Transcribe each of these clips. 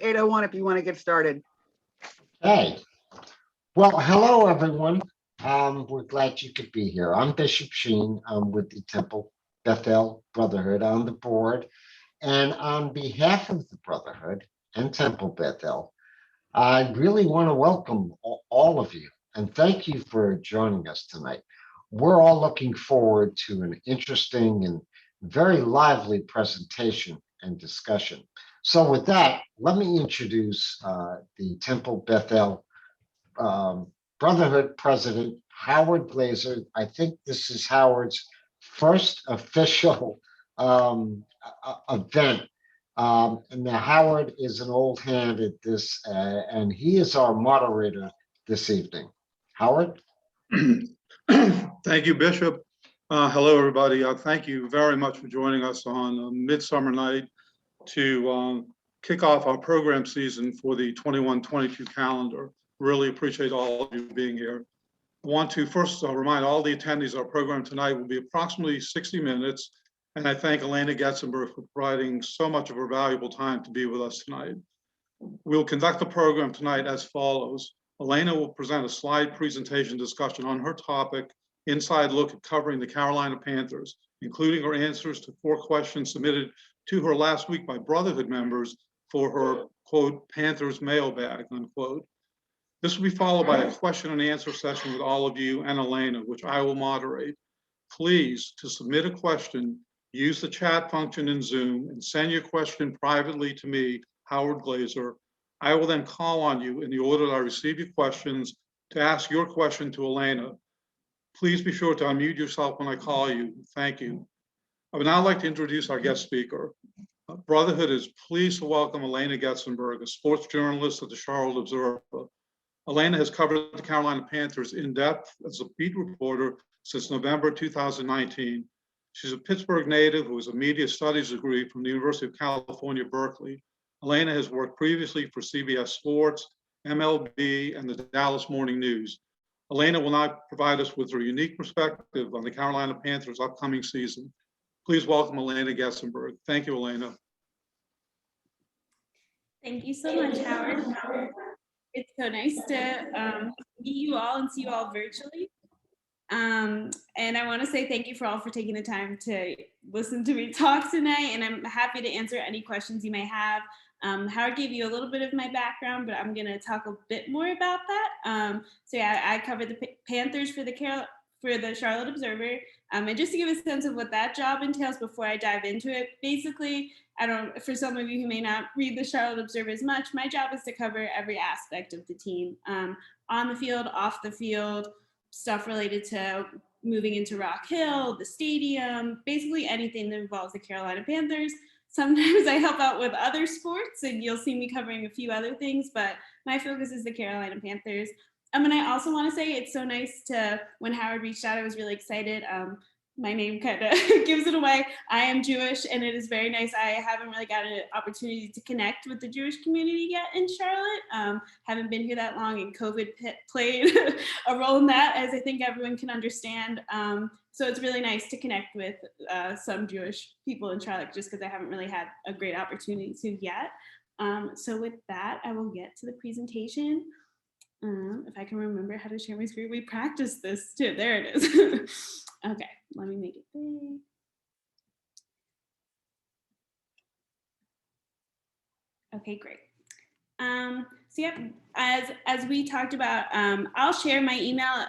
8:01 if you want to get started. Hey, well, hello everyone. We're glad you could be here. I'm Bishop Sheen. I'm with the Temple Bethel Brotherhood on the board. And on behalf of the Brotherhood and Temple Bethel, I really want to welcome all of you and thank you for joining us tonight. We're all looking forward to an interesting and very lively presentation and discussion. So, with that, let me introduce the Temple Bethel um, Brotherhood President Howard Glazer. I think this is Howard's first official event. And now Howard is an old hand at this, and he is our moderator this evening. Howard? Thank you, Bishop. Hello, everybody. Thank you very much for joining us on a midsummer night to kick off our program season for the 21-22 calendar. Really appreciate all of you being here. I want to first remind all the attendees our program tonight will be approximately 60 minutes, and I thank Alaina Getzenberg for providing so much of her valuable time to be with us tonight. We'll conduct the program tonight as follows. Alaina will present a slide presentation discussion on her topic, Inside Look at Covering the Carolina Panthers, including her answers to 4 questions submitted to her last week by Brotherhood members for her, quote, Panthers mailbag, unquote. This will be followed by a question and answer session with all of you and Alaina, which I will moderate. Please, to submit a question, use the chat function in Zoom and send your question privately to me, Howard Glazer. I will then call on you in the order that I receive your questions to ask your question to Alaina. Please be sure to unmute yourself when I call you. Thank you. I would now like to introduce our guest speaker. Brotherhood is pleased to welcome Alaina Getzenberg, a sports journalist at the Charlotte Observer. Alaina has covered the Carolina Panthers in depth as a beat reporter since November 2019. She's a Pittsburgh native who has a media studies degree from the University of California, Berkeley. Alaina has worked previously for CBS Sports, MLB, and the Dallas Morning News. Alaina will now provide us with her unique perspective on the Carolina Panthers' upcoming season. Please welcome Alaina Getzenberg. Thank you, Alaina. Thank you so much, Howard. It's so nice to meet you all and see you all virtually. And I want to say thank you all for taking the time to listen to me talk tonight, and I'm happy to answer any questions you may have. Howard gave you a little bit of my background, but I'm going to talk a bit more about that. So yeah, I covered the Panthers for the Charlotte Observer. And just to give a sense of what that job entails before I dive into it, basically, for some of you who may not read the Charlotte Observer as much, my job is to cover every aspect of the team, on the field, off the field, stuff related to moving into Rock Hill, the stadium, basically anything that involves the Carolina Panthers. Sometimes I help out with other sports and you'll see me covering a few other things, but my focus is the Carolina Panthers. And I also want to say it's so nice when Howard reached out, I was really excited. My name kind of gives it away. I am Jewish, and it is very nice. I haven't really gotten an opportunity to connect with the Jewish community yet in Charlotte. Haven't been here that long, and COVID played a role in that, as I think everyone can understand. So it's really nice to connect with some Jewish people in Charlotte, just because I haven't really had a great opportunity to yet. So with that, I will get to the presentation. If I can remember how to share my screen, we practiced this too. There it is. Okay, let me make it big. Okay, great. So yeah, as we talked about, I'll share my email.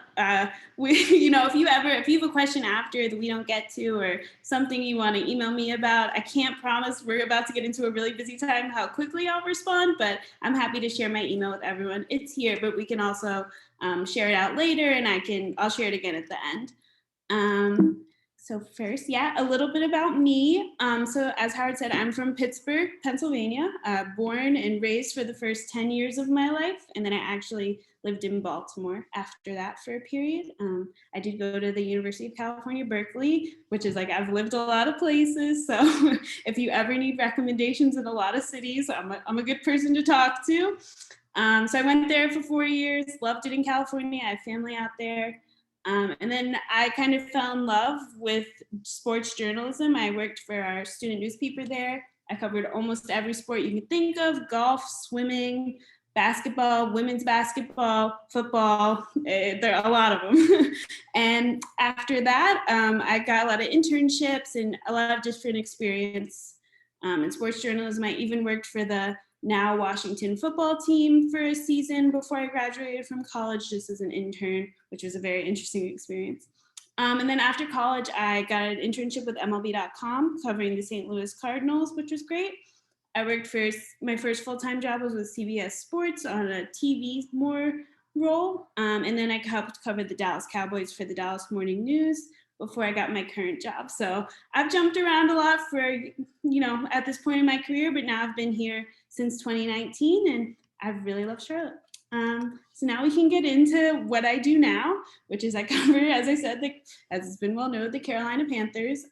If you have a question after that we don't get to, or something you want to email me about, I can't promise, we're about to get into a really busy time, how quickly I'll respond, but I'm happy to share my email with everyone. It's here, but we can also share it out later, and I'll share it again at the end. So first, a little bit about me. So as Howard said, I'm from Pittsburgh, Pennsylvania, born and raised for the first 10 years of my life. And then I actually lived in Baltimore after that for a period. I did go to the University of California, Berkeley, which is I've lived a lot of places. So if you ever need recommendations in a lot of cities, I'm a good person to talk to. So I went there for 4 years, loved it in California. I have family out there. And then I kind of fell in love with sports journalism. I worked for our student newspaper there. I covered almost every sport you can think of: golf, swimming, basketball, women's basketball, football. There are a lot of them. And after that, I got a lot of internships and a lot of different experience in sports journalism. I even worked for the now Washington football team for a season before I graduated from college, just as an intern, which was a very interesting experience. And then after college, I got an internship with MLB.com covering the St. Louis Cardinals, which was great. I worked my first full-time job was with CBS Sports on a TV more role. And then I helped cover the Dallas Cowboys for the Dallas Morning News before I got my current job. So I've jumped around a lot for, at this point in my career, but now I've been here since 2019 and I've really loved Charlotte. So now we can get into what I do now, which is I cover, as I said, as it's been well known, the Carolina Panthers.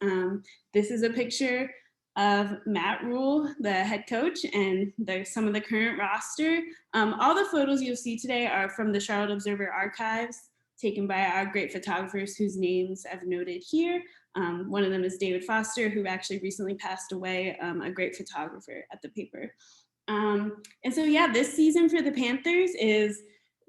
This is a picture of Matt Rule, the head coach, and some of the current roster. All the photos you'll see today are from the Charlotte Observer archives, taken by our great photographers whose names I've noted here. One of them is David Foster, who actually recently passed away, a great photographer at the paper. And so, yeah, this season for the Panthers is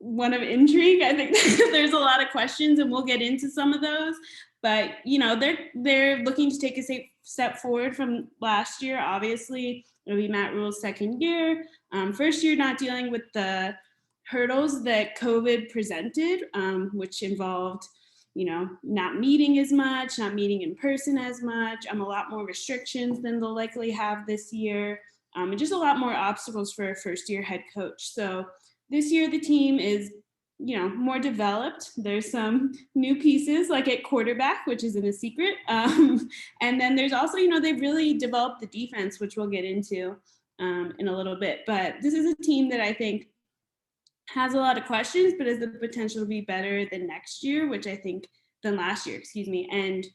one of intrigue. I think there's a lot of questions and we'll get into some of those, but, they're looking to take a step forward from last year. Obviously, it'll be Matt Rule's second year. First year not dealing with the hurdles that COVID presented, which involved, not meeting as much, not meeting in person as much, a lot more restrictions than they'll likely have this year. And just a lot more obstacles for a first-year head coach. So this year the team is, more developed. There's some new pieces like at quarterback, which isn't a secret. And then there's also, they've really developed the defense, which we'll get into in a little bit. But this is a team that I think has a lot of questions, but has the potential to be better than last year, excuse me. And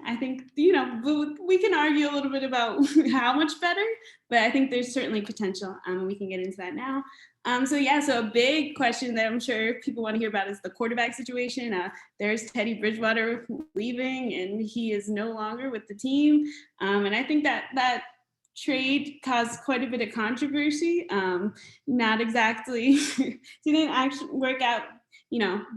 I think, we can argue a little bit about how much better, but I think there's certainly potential. We can get into that now. So a big question that I'm sure people want to hear about is the quarterback situation. There's Teddy Bridgewater leaving, and he is no longer with the team. And I think that trade caused quite a bit of controversy. Not exactly, didn't actually work out.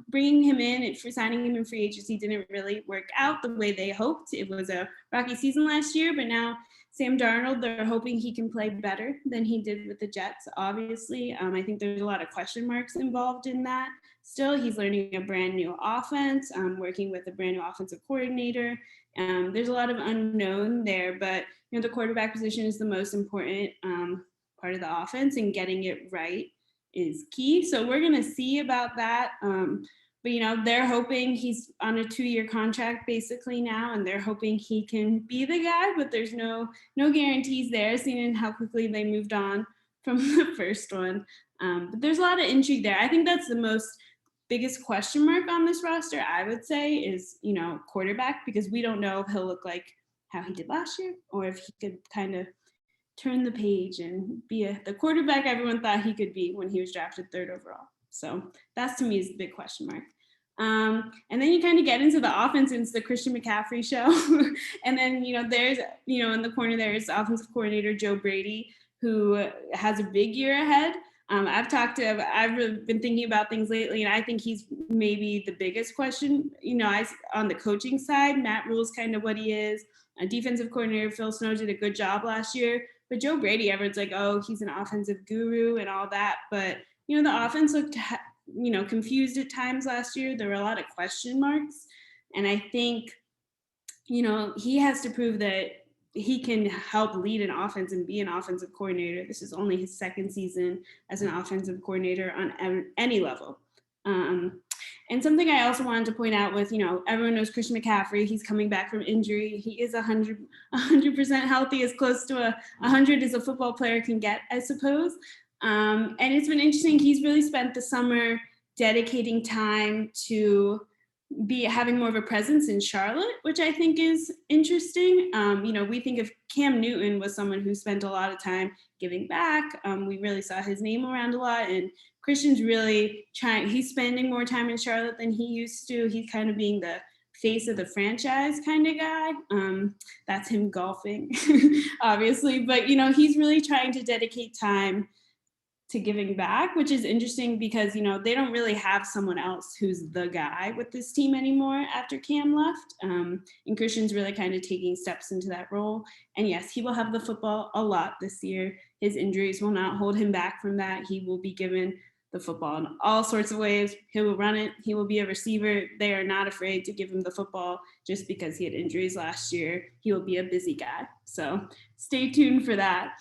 Bringing him in for signing him in free agency didn't really work out the way they hoped. It was a rocky season last year, but now Sam Darnold, they're hoping he can play better than he did with the Jets, obviously. I think there's a lot of question marks involved in that. Still, he's learning a brand new offense, working with a brand new offensive coordinator. There's a lot of unknown there, but the quarterback position is the most important part of the offense, and getting it right is key. So we're going to see about that. But, they're hoping he's on a 2-year contract basically now, and they're hoping he can be the guy, but there's no guarantees there, seeing how quickly they moved on from the first one. But there's a lot of intrigue there. I think that's the biggest question mark on this roster, I would say, is, quarterback, because we don't know if he'll look like how he did last year, or if he could kind of turn the page and be the quarterback everyone thought he could be when he was drafted 3rd overall. So that's, to me, is the big question mark. And then you kind of get into the offense, and it's the Christian McCaffrey show. And then, there's, in the corner there's offensive coordinator Joe Brady, who has a big year ahead. I've been thinking about things lately, and I think he's maybe the biggest question. On the coaching side, Matt Rule's kind of what he is. A defensive coordinator, Phil Snow, did a good job last year. But Joe Brady, everyone's like, oh, he's an offensive guru and all that. But, the offense looked, confused at times last year. There were a lot of question marks. And I think, he has to prove that he can help lead an offense and be an offensive coordinator. This is only his 2nd season as an offensive coordinator on any level. And something I also wanted to point out with, everyone knows Christian McCaffrey. He's coming back from injury. He is 100% healthy, as close to 100 as a football player can get, I suppose. And it's been interesting. He's really spent the summer dedicating time to be having more of a presence in Charlotte, which I think is interesting. We think of Cam Newton was someone who spent a lot of time giving back. We really saw his name around a lot, and Christian's really he's spending more time in Charlotte than he used to. He's kind of being the face of the franchise kind of guy. That's him golfing, obviously. But, you know, he's really trying to dedicate time to giving back, which is interesting because, you know, they don't really have someone else who's the guy with this team anymore after Cam left. And Christian's really kind of taking steps into that role. And yes, he will have the football a lot this year. His injuries will not hold him back from that. He will be given the football in all sorts of ways. He will run it. He will be a receiver. They are not afraid to give him the football just because he had injuries last year. He will be a busy guy. So stay tuned for that.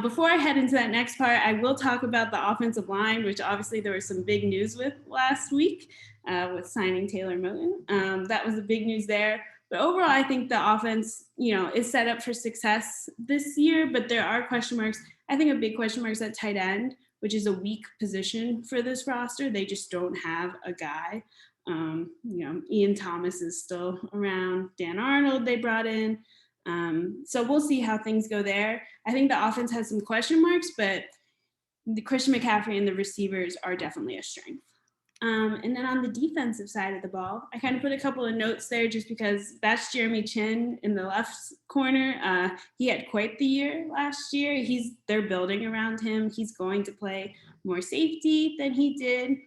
Before I head into that next part, I will talk about the offensive line, which obviously there was some big news with last week with signing Taylor Moton. That was the big news there. But overall, I think the offense, you know, is set up for success this year, but there are question marks. I think a big question mark is at tight end, which is a weak position for this roster. They just don't have a guy. You know, Ian Thomas is still around. Dan Arnold they brought in. So we'll see how things go there. I think the offense has some question marks, but the Christian McCaffrey and the receivers are definitely a strength. And then on the defensive side of the ball, I kind of put a couple of notes there just because that's Jeremy Chin in the left corner. He had quite the year last year. They're building around him. He's going to play more safety than he did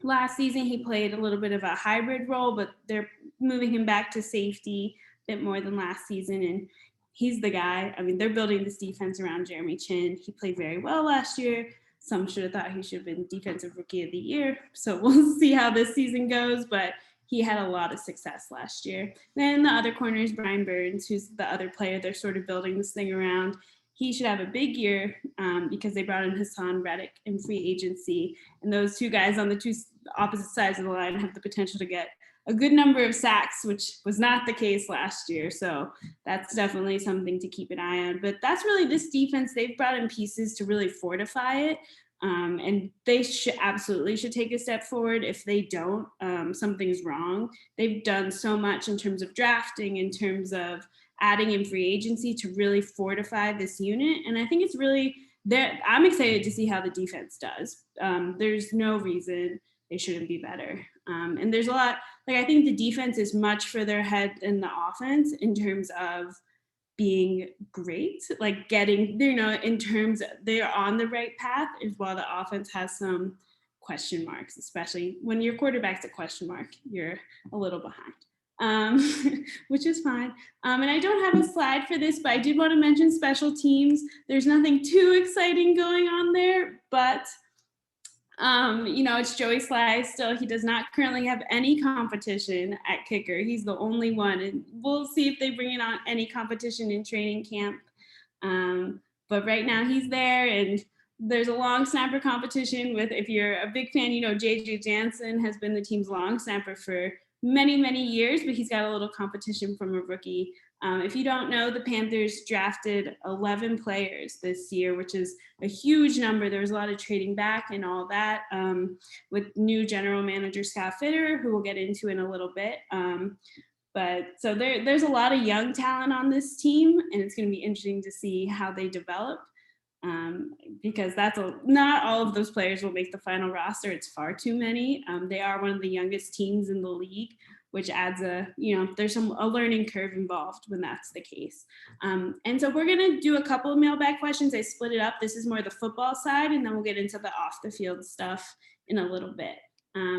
last season. He played a little bit of a hybrid role, but they're moving him back to safety a bit more than last season. And he's the guy. I mean, they're building this defense around Jeremy Chin. He played very well last year. Some should have thought he should have been Defensive Rookie of the Year. So we'll see how this season goes, but he had a lot of success last year. Then the other corner is Brian Burns, who's the other player they're sort of building this thing around. He should have a big year because they brought in Hassan Reddick in free agency. And those two guys on the two opposite sides of the line have the potential to get a good number of sacks, which was not the case last year. So that's definitely something to keep an eye on. But that's really this defense. They've brought in pieces to really fortify it. And they absolutely should take a step forward. If they don't, something's wrong. They've done so much in terms of drafting, in terms of adding in free agency to really fortify this unit. And I think it's really there. I'm excited to see how the defense does. There's no reason they shouldn't be better. And there's a lot, like, I think the defense is much further ahead than the offense in terms of being great, like getting, you know, in terms of they're on the right path, is while the offense has some question marks, especially when your quarterback's a question mark, you're a little behind, which is fine. And I don't have a slide for this, but I did want to mention special teams. There's nothing too exciting going on there, but you know, it's Joey Sly still. He does not currently have any competition at kicker. He's the only one. And we'll see if they bring in on any competition in training camp. But right now he's there, and there's a long snapper competition with, if you're a big fan, you know, JJ Jansen has been the team's long snapper for many, many years, but he's got a little competition from a rookie. If you don't know, the Panthers drafted 11 players this year, which is a huge number. There was a lot of trading back and all that with new general manager Scott Fitter, who we'll get into in a little bit. But so there's a lot of young talent on this team, and it's going to be interesting to see how they develop because not all of those players will make the final roster. It's far too many. They are one of the youngest teams in the league, which adds there's a learning curve involved when that's the case. And so we're going to do a couple of mailbag questions. I split it up. This is more the football side, and then we'll get into the off the field stuff in a little bit.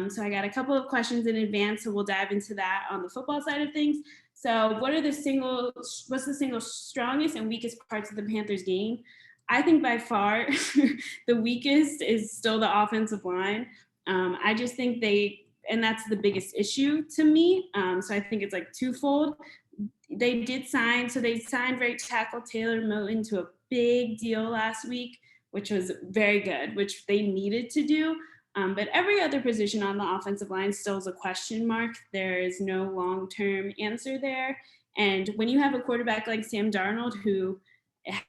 So I got a couple of questions in advance, so we'll dive into that on the football side of things. So what's the single strongest and weakest parts of the Panthers game? I think by far the weakest is still the offensive line. I just think and that's the biggest issue to me. So I think it's like twofold. They signed right tackle Taylor Moton to a big deal last week, which was very good, which they needed to do. But every other position on the offensive line still is a question mark. There is no long-term answer there. And when you have a quarterback like Sam Darnold, who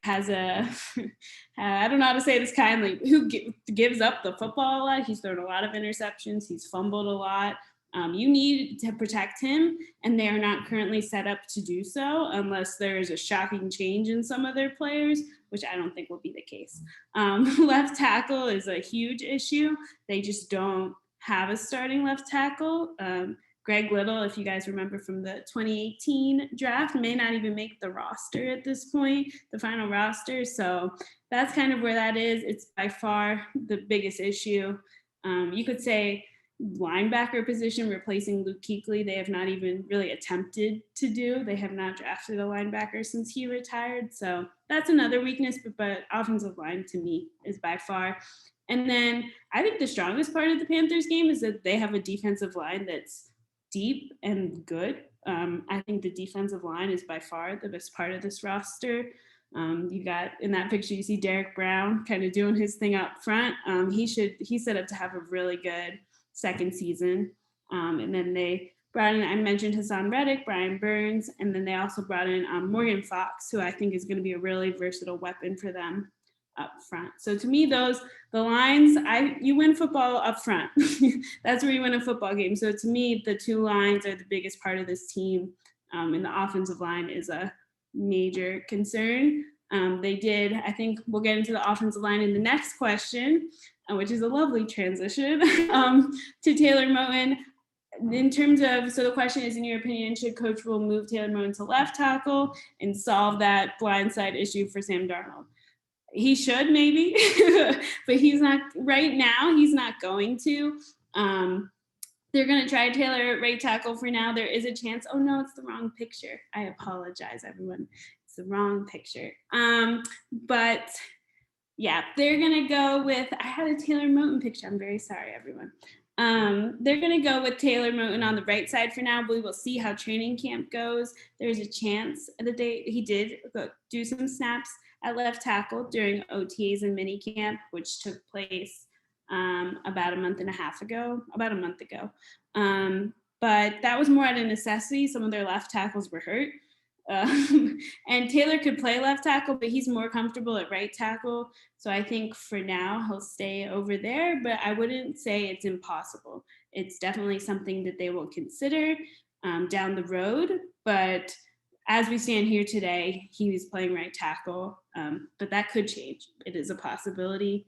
has I don't know how to say this kindly, who gives up the football a lot. He's thrown a lot of interceptions. He's fumbled a lot. You need to protect him, and they are not currently set up to do so unless there is a shocking change in some of their players, which I don't think will be the case. Left tackle is a huge issue. They just don't have a starting left tackle. Greg Little, if you guys remember from the 2018 draft, may not even make the roster at this point, the final roster. So that's kind of where that is. It's by far the biggest issue. You could say linebacker position, replacing Luke Kuechly, they have not even really attempted to do. They have not drafted a linebacker since he retired. So that's another weakness, but offensive line to me is by far. And then I think the strongest part of the Panthers game is that they have a defensive line that's deep and good. I think the defensive line is by far the best part of this roster. You got in that picture, you see Derek Brown kind of doing his thing up front. He's set up to have a really good second season. And then they brought in, I mentioned Hassan Reddick, Brian Burns, and then they also brought in Morgan Fox, who I think is going to be a really versatile weapon for them up front. So to me, the lines, you win football up front. That's where you win a football game. So to me, the two lines are the biggest part of this team. And the offensive line is a major concern. I think we'll get into the offensive line in the next question, which is a lovely transition to Taylor Moton. In terms of, so the question is, in your opinion, should Coach Rule move Taylor Moton to left tackle and solve that blindside issue for Sam Darnold? He should maybe, but he's not right now. He's not going to. They're going to try Taylor at right tackle for now. There is a chance. Oh no, it's the wrong picture. I apologize, everyone. It's the wrong picture. But yeah, they're going to go with, I had a Taylor Moton picture. I'm very sorry, everyone. They're going to go with Taylor Moton on the right side for now, but we will see how training camp goes. There's a chance that he did do some snaps at left tackle during OTAs and minicamp, which took place about a month ago. But that was more out of necessity. Some of their left tackles were hurt. And Taylor could play left tackle, but he's more comfortable at right tackle. So I think for now he'll stay over there, but I wouldn't say it's impossible. It's definitely something that they will consider down the road. But as we stand here today, he was playing right tackle, but that could change. It is a possibility.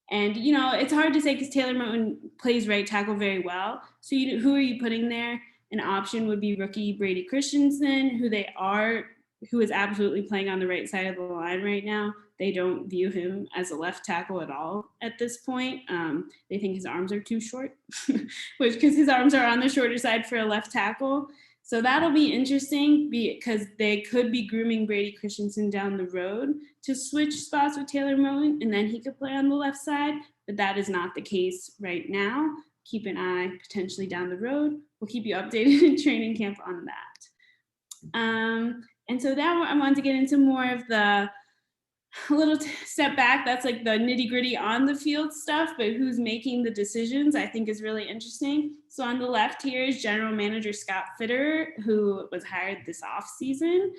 And, it's hard to say because Taylor Moton plays right tackle very well. So who are you putting there? An option would be rookie Brady Christensen, who is absolutely playing on the right side of the line right now. They don't view him as a left tackle at all at this point. They think his arms are too short, because his arms are on the shorter side for a left tackle. So that'll be interesting because they could be grooming Brady Christensen down the road to switch spots with Taylor Moton, and then he could play on the left side. But that is not the case right now. Keep an eye potentially down the road. We'll keep you updated in training camp on that. And so now I want to get into more of a little step back. That's like the nitty gritty on the field stuff, but who's making the decisions I think is really interesting. So on the left here is General Manager Scott Fitterer, who was hired this offseason.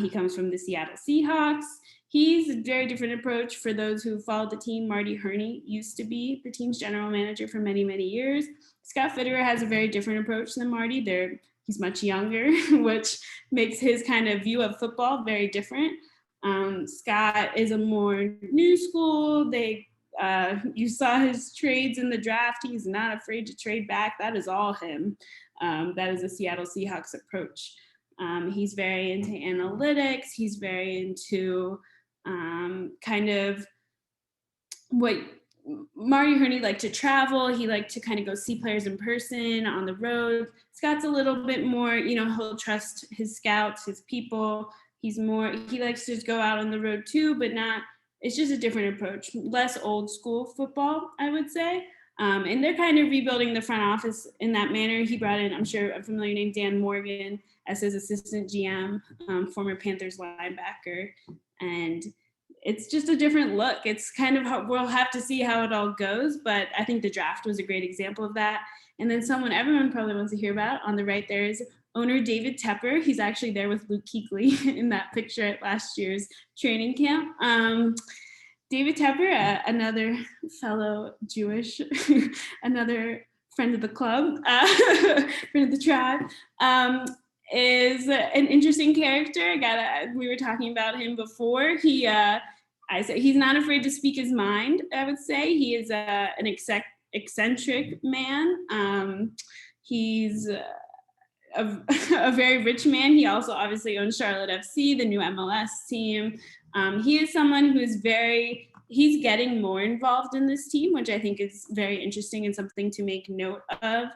He comes from the Seattle Seahawks. He's a very different approach. For those who followed the team, Marty Hurney used to be the team's general manager for many, many years. Scott Fitterer has a very different approach than Marty. He's much younger, which makes his kind of view of football very different. Scott is a more new school. You saw his trades in the draft. He's not afraid to trade back. That is all him. That is a Seattle Seahawks approach. He's very into analytics. He's very into kind of what Marty Hurney liked to travel. He liked to kind of go see players in person on the road. Scott's a little bit more, he'll trust his scouts, his people. He likes to just go out on the road too, but it's just a different approach, less old school football, I would say. And they're kind of rebuilding the front office in that manner. He brought in, I'm sure, a familiar name, Dan Morgan, as his assistant GM, former Panthers linebacker. And it's just a different look. It's kind of, we'll have to see how it all goes, but I think the draft was a great example of that. And then someone everyone probably wants to hear about on the right there is owner David Tepper. He's actually there with Luke Kuechly in that picture at last year's training camp. David Tepper, another fellow Jewish, another friend of the club, friend of the tribe, is an interesting character. We were talking about him before. I said he's not afraid to speak his mind, I would say. He is an eccentric man. He's a very rich man. He also obviously owns Charlotte FC, the new MLS team. He is someone who is he's getting more involved in this team, which I think is very interesting and something to make note of.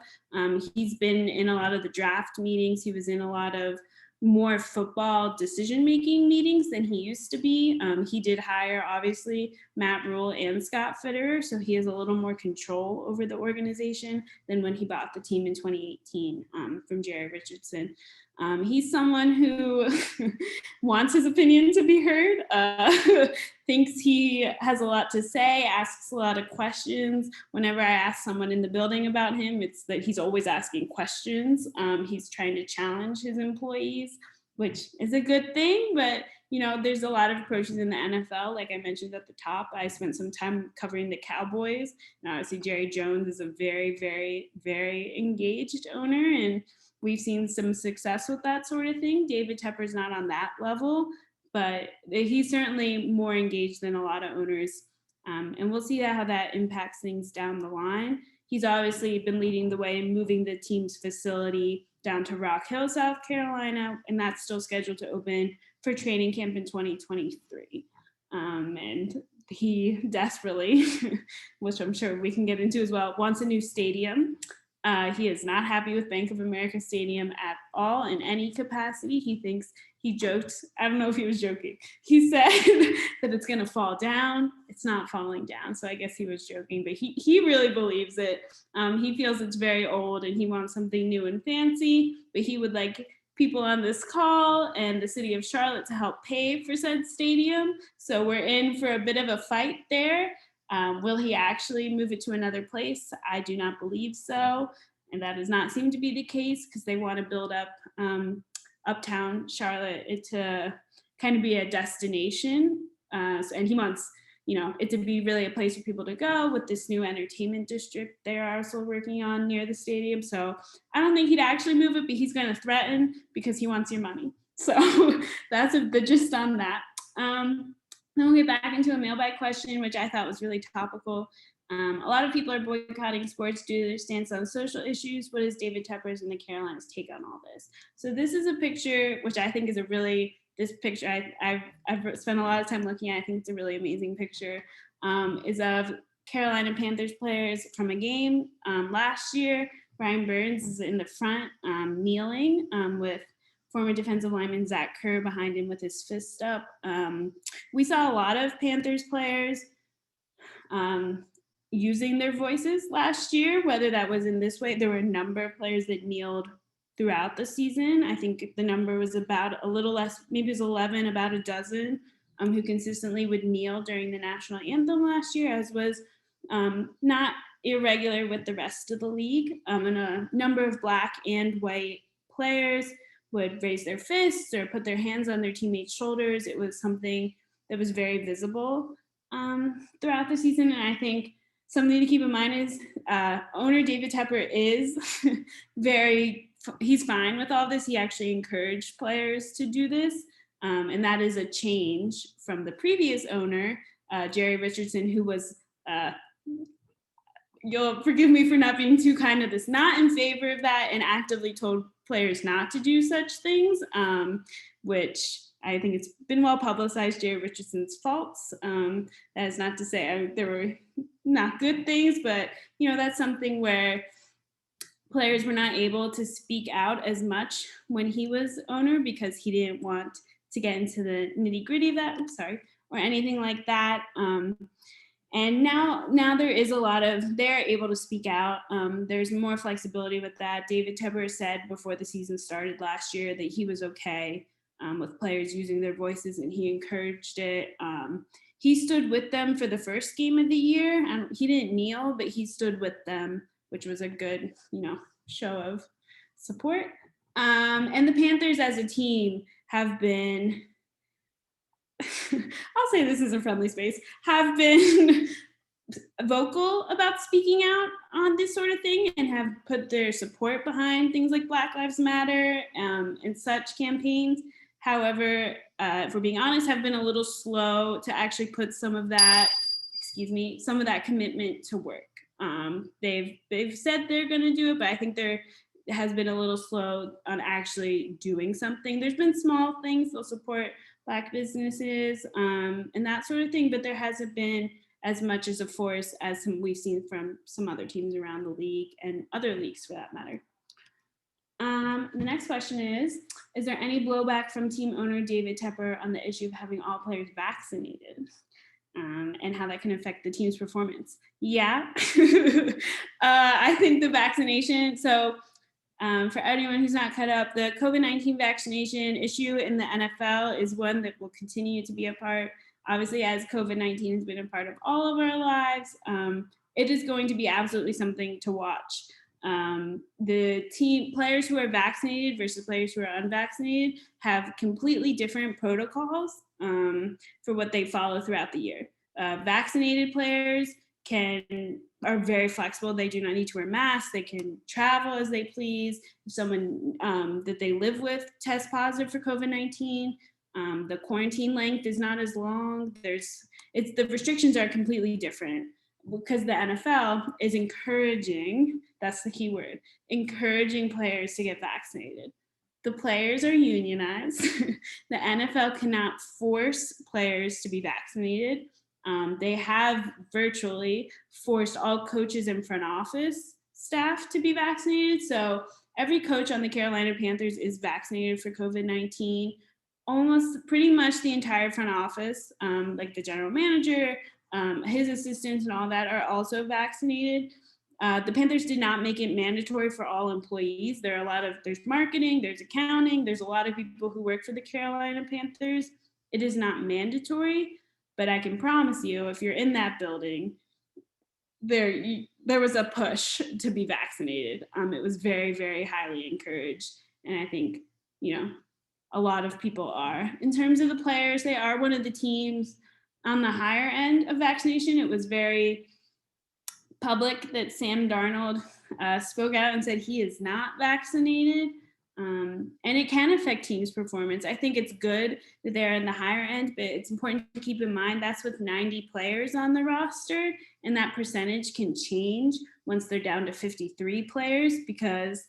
He's been in a lot of the draft meetings. He was in a lot of more football decision-making meetings than he used to be. He did hire, obviously, Matt Rule and Scott Fitterer, so he has a little more control over the organization than when he bought the team in 2018 from Jerry Richardson. He's someone who wants his opinion to be heard, thinks he has a lot to say, asks a lot of questions. Whenever I ask someone in the building about him, it's that he's always asking questions. He's trying to challenge his employees, which is a good thing, but there's a lot of approaches in the NFL. Like I mentioned at the top, I spent some time covering the Cowboys. And obviously Jerry Jones is a very, very, very engaged owner, and we've seen some success with that sort of thing. David Tepper's not on that level, but he's certainly more engaged than a lot of owners. And we'll see how that impacts things down the line. He's obviously been leading the way in moving the team's facility down to Rock Hill, South Carolina, and that's still scheduled to open for training camp in 2023. And he desperately, which I'm sure we can get into as well, wants a new stadium. He is not happy with Bank of America Stadium at all in any capacity. He joked, I don't know if he was joking. He said that it's going to fall down. It's not falling down. So I guess he was joking, but he really believes it. He feels it's very old and he wants something new and fancy, but he would like people on this call and the city of Charlotte to help pay for said stadium. So we're in for a bit of a fight there. Will he actually move it to another place? I do not believe so. And that does not seem to be the case because they want to build up uptown Charlotte to kind of be a destination. And he wants, it to be really a place for people to go with this new entertainment district they're also working on near the stadium. So I don't think he'd actually move it, but he's going to threaten because he wants your money. So that's the gist on that. Then we'll get back into a mailbag question, which I thought was really topical. A lot of people are boycotting sports due to their stance on social issues. What is David Tepper's and the Carolinas' take on all this? So this is a picture, which I think is this picture I've spent a lot of time looking at. I think it's a really amazing picture, is of Carolina Panthers players from a game last year. Brian Burns is in the front kneeling with former defensive lineman Zach Kerr behind him with his fist up. We saw a lot of Panthers players using their voices last year, whether that was in this way. There were a number of players that kneeled throughout the season. I think the number was about a little less, maybe it was 11, about a dozen who consistently would kneel during the national anthem last year, as was not irregular with the rest of the league. And a number of Black and white players would raise their fists or put their hands on their teammates' shoulders. It was something that was very visible throughout the season. And I think something to keep in mind is owner David Tepper is he's fine with all this. He actually encouraged players to do this. And that is a change from the previous owner, Jerry Richardson, who was, you'll forgive me for not being too kind of this, not in favor of that and actively told players not to do such things, which I think it's been well publicized, Jerry Richardson's faults. That is not to say there were not good things, but that's something where players were not able to speak out as much when he was owner because he didn't want to get into the nitty gritty of that, or anything like that. And now there is they're able to speak out. There's more flexibility with that. David Tepper said before the season started last year that he was okay with players using their voices and he encouraged it. He stood with them for the first game of the year and he didn't kneel, but he stood with them, which was a good, show of support. And the Panthers as a team have been, I'll say this is a friendly space, have been vocal about speaking out on this sort of thing and have put their support behind things like Black Lives Matter and such campaigns. However, if we're being honest, have been a little slow to actually put some of that commitment to work. They've said they're going to do it, but I think has been a little slow on actually doing something. There's been small things, they'll support Black businesses and that sort of thing, but there hasn't been as much as a force as we've seen from some other teams around the league and other leagues for that matter. The next question is there any blowback from team owner David Tepper on the issue of having all players vaccinated and how that can affect the team's performance? Yeah, I think the vaccination, so for anyone who's not caught up, the COVID-19 vaccination issue in the NFL is one that will continue to be a part. Obviously, as COVID-19 has been a part of all of our lives, it is going to be absolutely something to watch. The team players who are vaccinated versus players who are unvaccinated have completely different protocols for what they follow throughout the year. Vaccinated players are very flexible. They do not need to wear masks. They can travel as they please. If someone that they live with tests positive for COVID-19, the quarantine length is not as long. The restrictions are completely different because the NFL is encouraging, that's the key word, encouraging players to get vaccinated. The players are unionized. The NFL cannot force players to be vaccinated. They have virtually forced all coaches and front office staff to be vaccinated. So every coach on the Carolina Panthers is vaccinated for COVID-19. Almost pretty much the entire front office, like the general manager, his assistants and all that are also vaccinated. The Panthers did not make it mandatory for all employees. There's marketing, there's accounting, there's a lot of people who work for the Carolina Panthers. It is not mandatory, but I can promise you, if you're in that building, there was a push to be vaccinated. It was very, very highly encouraged. And I think, a lot of people are. In terms of the players, they are one of the teams on the higher end of vaccination. It was very public that Sam Darnold spoke out and said he is not vaccinated. And it can affect teams' performance. I think it's good that they're in the higher end, but it's important to keep in mind that's with 90 players on the roster, and that percentage can change once they're down to 53 players because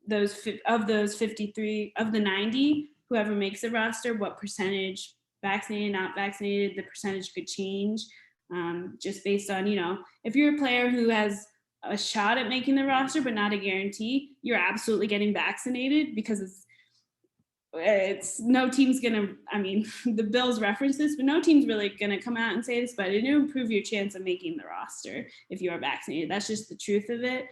those 53 of the 90, whoever makes the roster, what percentage vaccinated, not vaccinated, the percentage could change just based on, if you're a player who has a shot at making the roster, but not a guarantee, you're absolutely getting vaccinated because it's no team's gonna, the Bills reference this, but no team's really gonna come out and say this, but it'll improve your chance of making the roster if you are vaccinated. That's just the truth of it.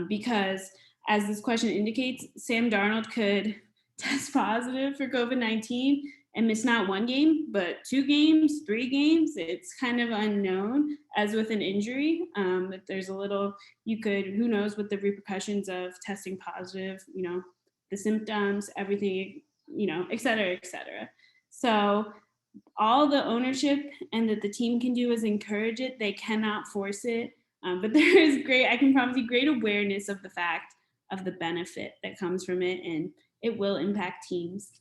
Because as this question indicates, Sam Darnold could test positive for COVID-19 and miss not one game, but 2 games, 3 games. It's kind of unknown, as with an injury. If there's who knows what the repercussions of testing positive, the symptoms, everything, et cetera, et cetera. So all the ownership and that the team can do is encourage it. They cannot force it. But there is I can promise you, great awareness of the fact of the benefit that comes from it, and it will impact teams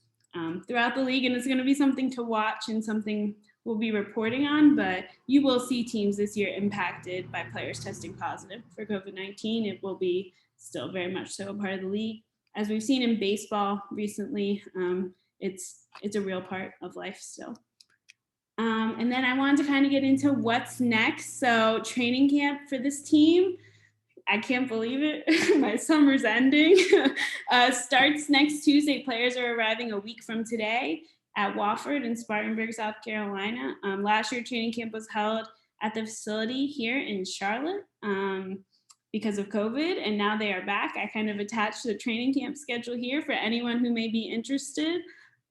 throughout the league, and it's going to be something to watch and something we'll be reporting on, but you will see teams this year impacted by players testing positive for COVID-19. It will be still very much so a part of the league. As we've seen in baseball recently, it's a real part of life still. And then I wanted to kind of get into what's next. So training camp for this team, I can't believe it. My summer's ending. Starts next Tuesday. Players are arriving a week from today at Wofford in Spartanburg, South Carolina. Last year, training camp was held at the facility here in Charlotte because of COVID, and now they are back. I kind of attached the training camp schedule here for anyone who may be interested.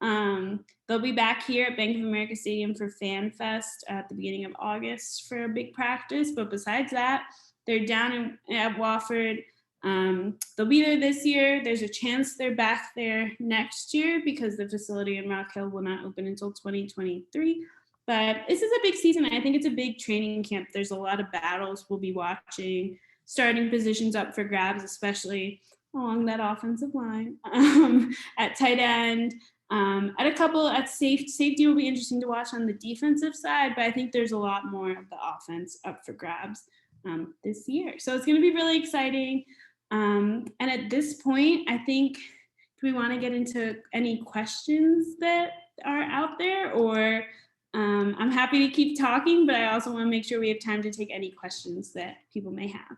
They'll be back here at Bank of America Stadium for Fan Fest at the beginning of August for a big practice. But besides that, they're down at Wofford. They'll be there this year. There's a chance they're back there next year because the facility in Rock Hill will not open until 2023. But this is a big season. I think it's a big training camp. There's a lot of battles we'll be watching, starting positions up for grabs, especially along that offensive line, at tight end. At safety will be interesting to watch on the defensive side, but I think there's a lot more of the offense up for grabs this year. So it's going to be really exciting. And at this point, I think, do we want to get into any questions that are out there, or I'm happy to keep talking, but I also want to make sure we have time to take any questions that people may have.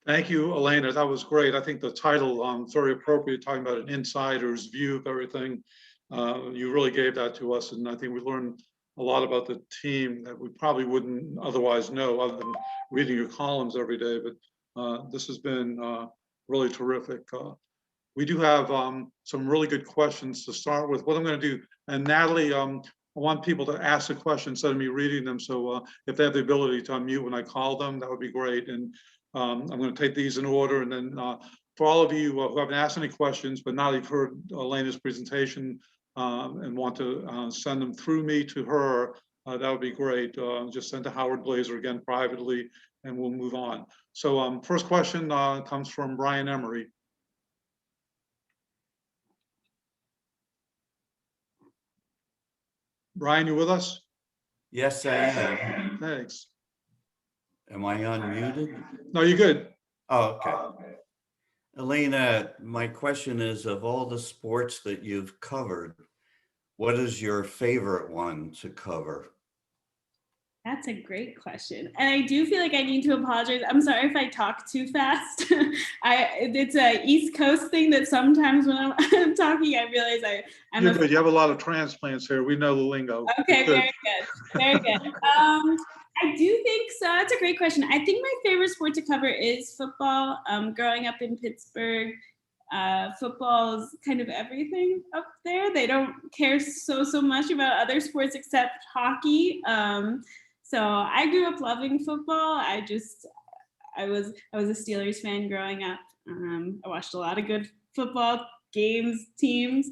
Thank you, Alaina. That was great. I think the title is very appropriate, talking about an insider's view of everything. You really gave that to us, and I think we learned a lot about the team that we probably wouldn't otherwise know other than reading your columns every day. But this has been really terrific. We do have some really good questions to start with. What I'm going to do, and Natalie, I want people to ask the question instead of me reading them. So if they have the ability to unmute when I call them, that would be great. And I'm going to take these in order. And then for all of you who haven't asked any questions, but now you've heard Alaina's presentation and want to send them through me to her, that would be great. Just send to Howard Blazer again privately, and we'll move on. So first question comes from Brian Emery. Brian, you with us? Yes, I am. Thanks. Am I unmuted? No, you're good. Oh, okay. Alaina, my question is, of all the sports that you've covered, what is your favorite one to cover? That's a great question. And I do feel like I need to apologize. I'm sorry if I talk too fast. It's a East Coast thing that sometimes when I'm talking, I realize I'm You're good. You have a lot of transplants here. We know the lingo. Okay, very good. Very good. I do think so. That's a great question. I think my favorite sport to cover is football. Growing up in Pittsburgh, football is kind of everything up there. They don't care so much about other sports except hockey. So I grew up loving football. I was a Steelers fan growing up. I watched a lot of good football games, teams.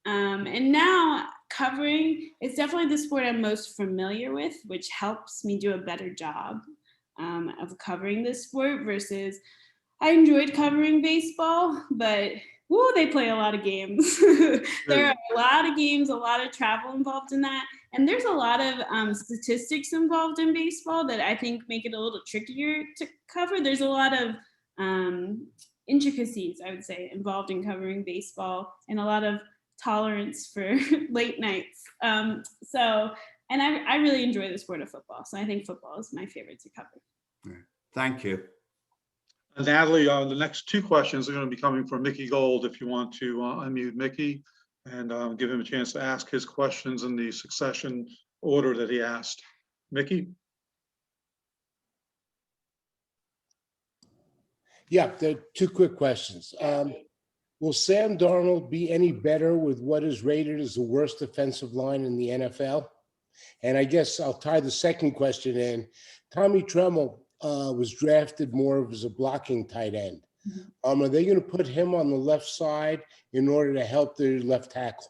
And now covering, it's definitely the sport I'm most familiar with, which helps me do a better job of covering this sport versus I enjoyed covering baseball, but they play a lot of games. There are a lot of games, a lot of travel involved in that. And there's a lot of statistics involved in baseball that I think make it a little trickier to cover. There's a lot of intricacies, I would say, involved in covering baseball, and a lot of tolerance for late nights. And I really enjoy the sport of football. So I think football is my favorite to cover. Thank you. Natalie, the next two questions are going to be coming from Mickey Gold. If you want to unmute Mickey and give him a chance to ask his questions in the succession order that he asked. Mickey? Yeah, there are two quick questions. Will Sam Darnold be any better with what is rated as the worst defensive line in the NFL? And I guess I'll tie the second question in. Tommy Tremble was drafted more as a blocking tight end. Are they going to put him on the left side in order to help their left tackle?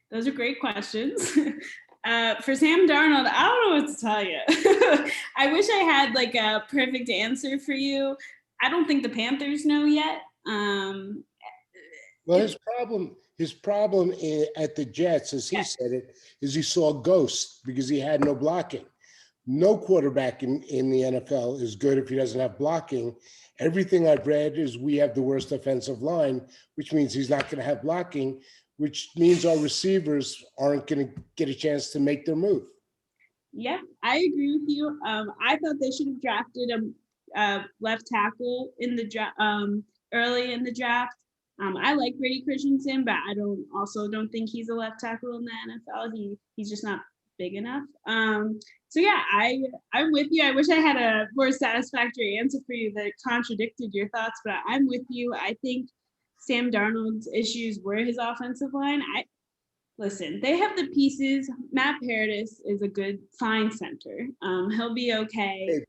Those are great questions. For Sam Darnold, I don't know what to tell you. I wish I had like a perfect answer for you. I don't think the Panthers know yet. Well, his problem at the Jets, as he said it, is he saw ghosts because he had no blocking. No quarterback in the NFL is good if he doesn't have blocking. Everything I've read is we have the worst offensive line, which means he's not going to have blocking, which means our receivers aren't going to get a chance to make their move. Yeah, I agree with you. I thought they should have drafted a left tackle in the early in the draft. I like Brady Christensen, but I don't think he's a left tackle in the NFL. He's just not big enough. So yeah, I'm with you. I wish I had a more satisfactory answer for you that contradicted your thoughts, but I'm with you. I think Sam Darnold's issues were his offensive line. Listen, they have the pieces. Matt Paradis is a fine center. He'll be okay.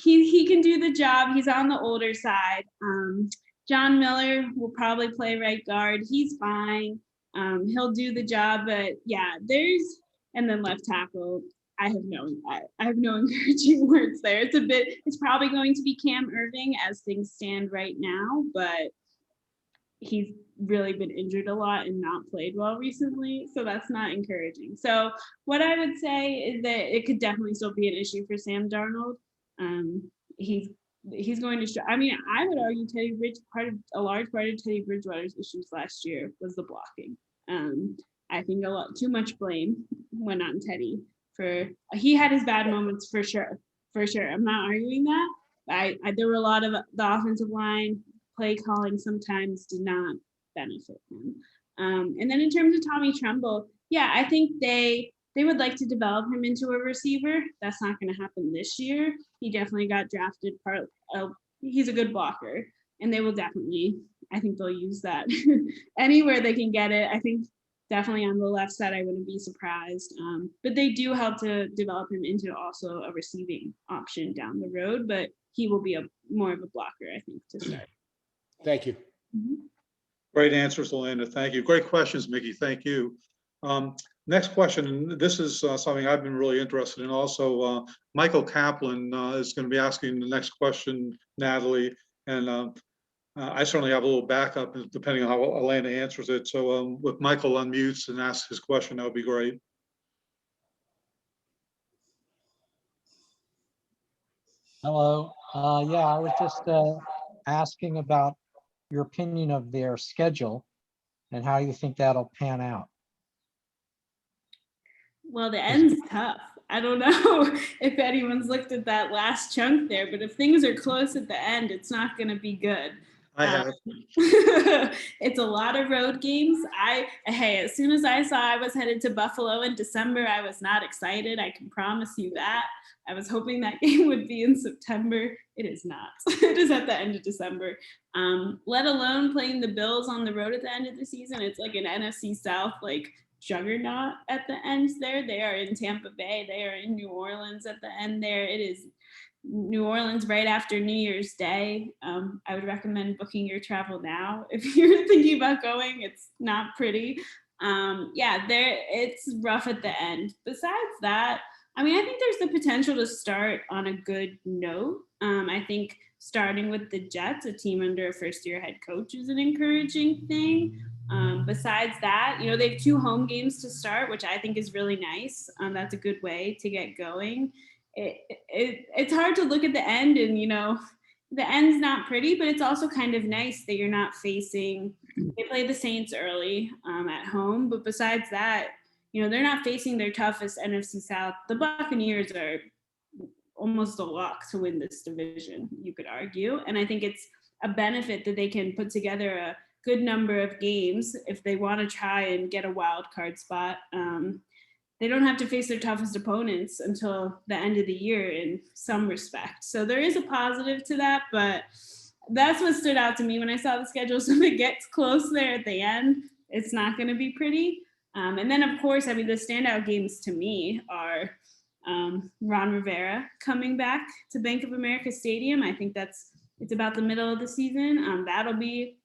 He can do the job. He's on the older side. John Miller will probably play right guard. He's fine. He'll do the job, but yeah, and then left tackle. I have no encouraging words there. It's probably going to be Cam Irving as things stand right now, but he's really been injured a lot and not played well recently. So that's not encouraging. So what I would say is that it could definitely still be an issue for Sam Darnold. He's he's going to show. I mean, I would argue a large part of Teddy Bridgewater's issues last year was the blocking. I think a lot too much blame went on Teddy he had his bad moments for sure. I'm not arguing that. There were a lot of the offensive line play calling sometimes did not benefit him. And then in terms of Tommy Tremble, yeah, I think they would like to develop him into a receiver. That's not going to happen this year. He definitely got drafted he's a good blocker, and they will definitely, I think they'll use that anywhere they can get it. I think definitely on the left side, I wouldn't be surprised. But they do help to develop him into also a receiving option down the road, but he will be more of a blocker, I think, to start. Thank you. Great answers, Alaina. Thank you. Great questions, Mickey. Thank you. Next question, and this is something I've been really interested in also. Michael Kaplan is going to be asking the next question, Natalie, and I certainly have a little backup depending on how Alaina answers it. So if Michael unmutes and asks his question, that would be great. Hello. Yeah, I was just asking about your opinion of their schedule and how you think that'll pan out. Well, the end's tough. I don't know if anyone's looked at that last chunk there, but if things are close at the end, it's not going to be good. I have. It's a lot of road games. As soon as I saw I was headed to Buffalo in December, I was not excited. I can promise you that. I was hoping that game would be in September. It is not. It is at the end of December. Let alone playing the Bills on the road at the end of the season. It's like an NFC South juggernaut at the end there. They are in Tampa Bay. They are in New Orleans at the end there. It is New Orleans right after New Year's Day. I would recommend booking your travel now if you're thinking about going. It's not pretty. It's rough at the end. Besides that, I mean, I think there's the potential to start on a good note. I think starting with the Jets, a team under a first-year head coach, is an encouraging thing. Besides that, they have 2 home games to start, which I think is really nice. That's a good way to get going. It's hard to look at the end and, the end's not pretty, but it's also kind of nice that you're not facing, they play the Saints early at home. But besides that, they're not facing their toughest NFC South. The Buccaneers are almost a lock to win this division, you could argue. And I think it's a benefit that they can put together a good number of games if they want to try and get a wild card spot. They don't have to face their toughest opponents until the end of the year in some respect. So there is a positive to that, but that's what stood out to me when I saw the schedule. So if it gets close there at the end, it's not going to be pretty. And then, of course, I mean, the standout games to me are Ron Rivera coming back to Bank of America Stadium. I think it's about the middle of the season. That'll be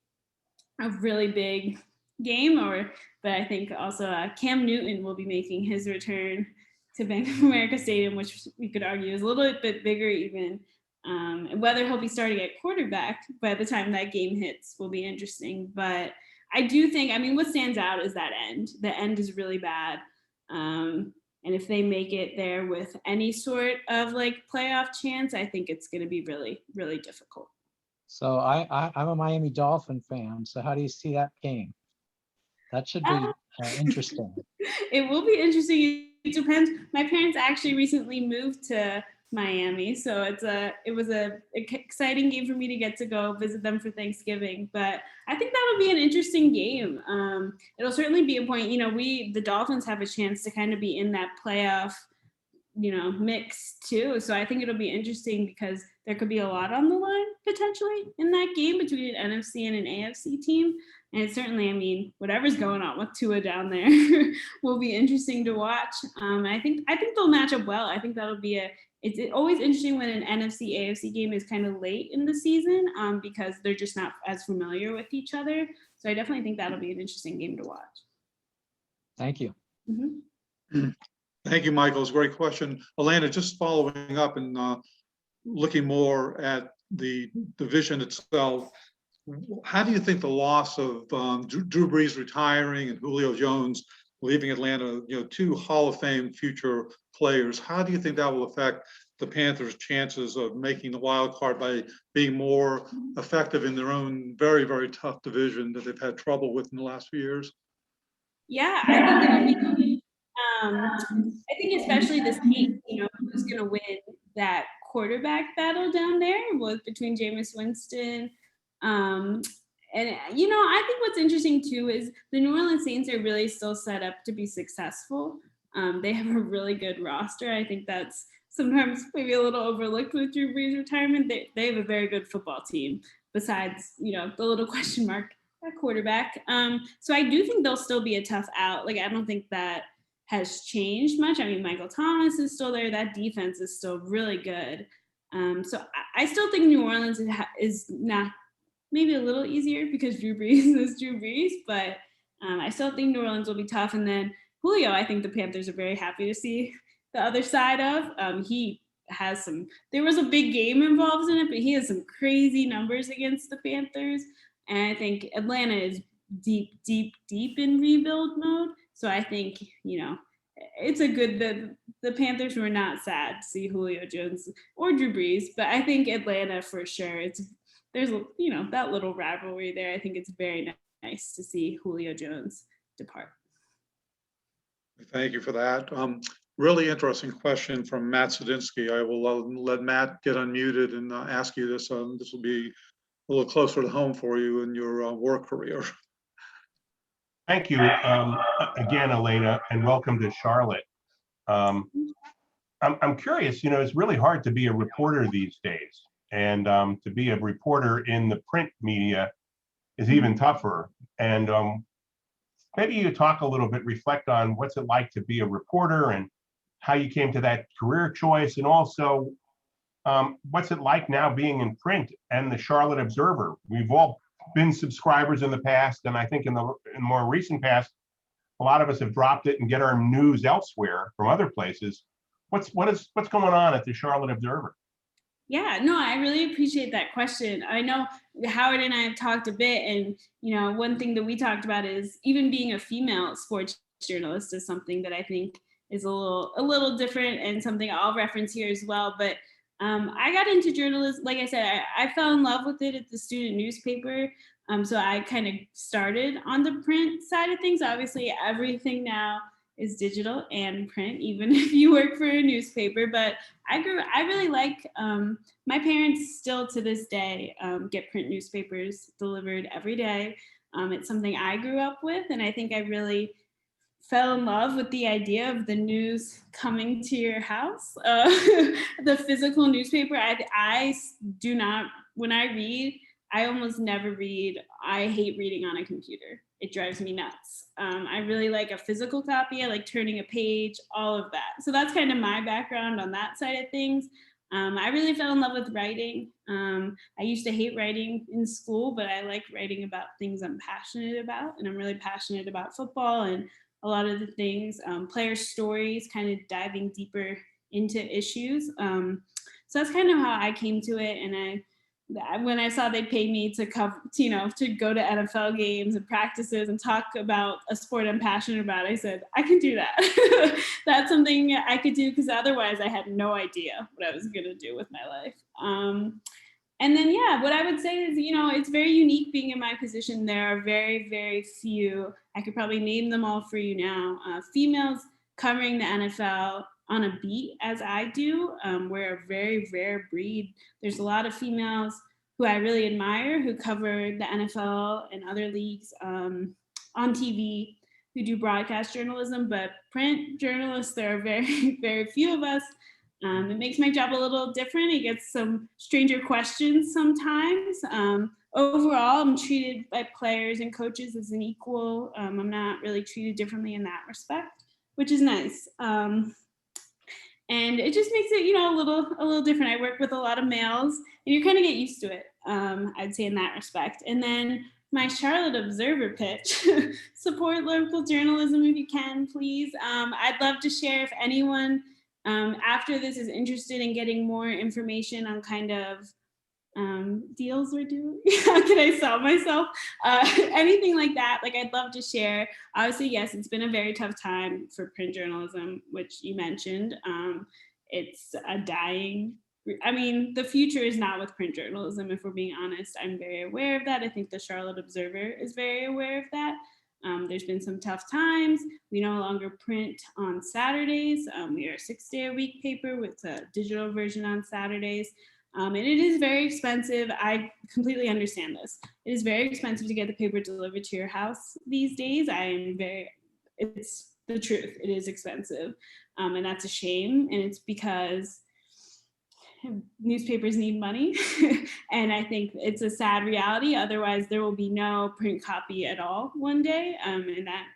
a really big game. But I think also Cam Newton will be making his return to Bank of America Stadium, which we could argue is a little bit bigger even. And whether he'll be starting at quarterback by the time that game hits will be interesting. But I do think, I mean, what stands out is that end. The end is really bad. And if they make it there with any sort of playoff chance, I think it's going to be really, really difficult. So I'm a Miami Dolphin fan. So how do you see that game? That should be interesting. It will be interesting. It depends. My parents actually recently moved to Miami, so it was an exciting game for me to get to go visit them for Thanksgiving. But I think that'll be an interesting game. It'll certainly be a point. The Dolphins have a chance to kind of be in that playoff, mix too. So I think it'll be interesting because there could be a lot on the line potentially in that game between an NFC and an AFC team. And it certainly, I mean, whatever's going on with Tua down there will be interesting to watch. I think they'll match up well. I think that'll be it's always interesting when an NFC AFC game is kind of late in the season because they're just not as familiar with each other. So I definitely think that'll be an interesting game to watch. Thank you. Mm-hmm. Thank you, Michael. It's a great question. Alaina, just following up and looking more at the division itself, how do you think the loss of Drew Brees retiring and Julio Jones leaving Atlanta, 2 Hall of Fame future players, how do you think that will affect the Panthers' chances of making the wild card by being more effective in their own very, very tough division that they've had trouble with in the last few years? Yeah, I think it'll be. I think especially this game, who's going to win that quarterback battle down there, both between Jameis Winston. And, I think what's interesting too is the New Orleans Saints are really still set up to be successful. They have a really good roster. I think that's sometimes maybe a little overlooked with Drew Brees' retirement. They have a very good football team besides, the little question mark at quarterback. So I do think they'll still be a tough out. Like, I don't think that has changed much. I mean, Michael Thomas is still there. That defense is still really good. So I still think New Orleans is not maybe a little easier because Drew Brees is Drew Brees, but I still think New Orleans will be tough. And then Julio, I think the Panthers are very happy to see the other side of. He has there was a big game involved in it, but he has some crazy numbers against the Panthers. And I think Atlanta is deep, deep, deep in rebuild mode. So I think, it's a good, the Panthers were not sad to see Julio Jones or Drew Brees, but I think Atlanta for sure, there's, that little rivalry there. I think it's very nice to see Julio Jones depart. Thank you for that. Really interesting question from Matt Sadinsky. I will let Matt get unmuted and ask you this. This will be a little closer to home for you in your work career. Thank you again, Alaina, and welcome to Charlotte. I'm curious, it's really hard to be a reporter these days, and to be a reporter in the print media is even tougher. And maybe you talk a little bit, reflect on what's it like to be a reporter and how you came to that career choice, and also what's it like now being in print and the Charlotte Observer. We've all been subscribers in the past, and I think in the more recent past, a lot of us have dropped it and get our news elsewhere from other places. What's going on at the Charlotte Observer? Yeah, no, I really appreciate that question. I know Howard and I have talked a bit, and one thing that we talked about is even being a female sports journalist is something that I think is a little different, and something I'll reference here as well. But I got into journalism, like I said, I fell in love with it at the student newspaper. So I kind of started on the print side of things. Obviously, everything now is digital and print, even if you work for a newspaper. But I really like, my parents still to this day get print newspapers delivered every day. It's something I grew up with, and I think I really fell in love with the idea of the news coming to your house. The physical newspaper, I do not, when I read, I almost never read. I hate reading on a computer. It drives me nuts. I really like a physical copy. I like turning a page, all of that. So that's kind of my background on that side of things. I really fell in love with writing. I used to hate writing in school, but I like writing about things I'm passionate about. And I'm really passionate about football and a lot of the things, player stories, kind of diving deeper into issues. So that's kind of how I came to it. And when I saw they paid me to cover, to go to NFL games and practices and talk about a sport I'm passionate about, I said, I can do that. That's something I could do, because otherwise I had no idea what I was going to do with my life. And then, what I would say is, it's very unique being in my position. There are very, very few, I could probably name them all for you now, females covering the NFL on a beat as I do. We're a very rare breed. There's a lot of females who I really admire who cover the NFL and other leagues on TV, who do broadcast journalism, but print journalists, there are very, very few of us. It makes my job a little different. It gets some stranger questions sometimes. Overall, I'm treated by players and coaches as an equal. I'm not really treated differently in that respect, which is nice. And it just makes it, a little different. I work with a lot of males, and you kind of get used to it, I'd say, in that respect. And then my Charlotte Observer pitch, support local journalism if you can, please. I'd love to share if anyone after this is interested in getting more information on kind of deals we're doing. How can I sell myself? Anything like that, I'd love to share. Obviously, yes, it's been a very tough time for print journalism, which you mentioned. it's a dying. I mean, the future is not with print journalism, if we're being honest. I'm very aware of that. I think the Charlotte Observer is very aware of that. There's been some tough times. We no longer print on Saturdays. We are a 6-day-a-week paper with a digital version on Saturdays. And it is very expensive. I completely understand this. It is very expensive to get the paper delivered to your house these days. It's the truth. It is expensive. And that's a shame. And it's because newspapers need money. And I think it's a sad reality. Otherwise, there will be no print copy at all one day. And that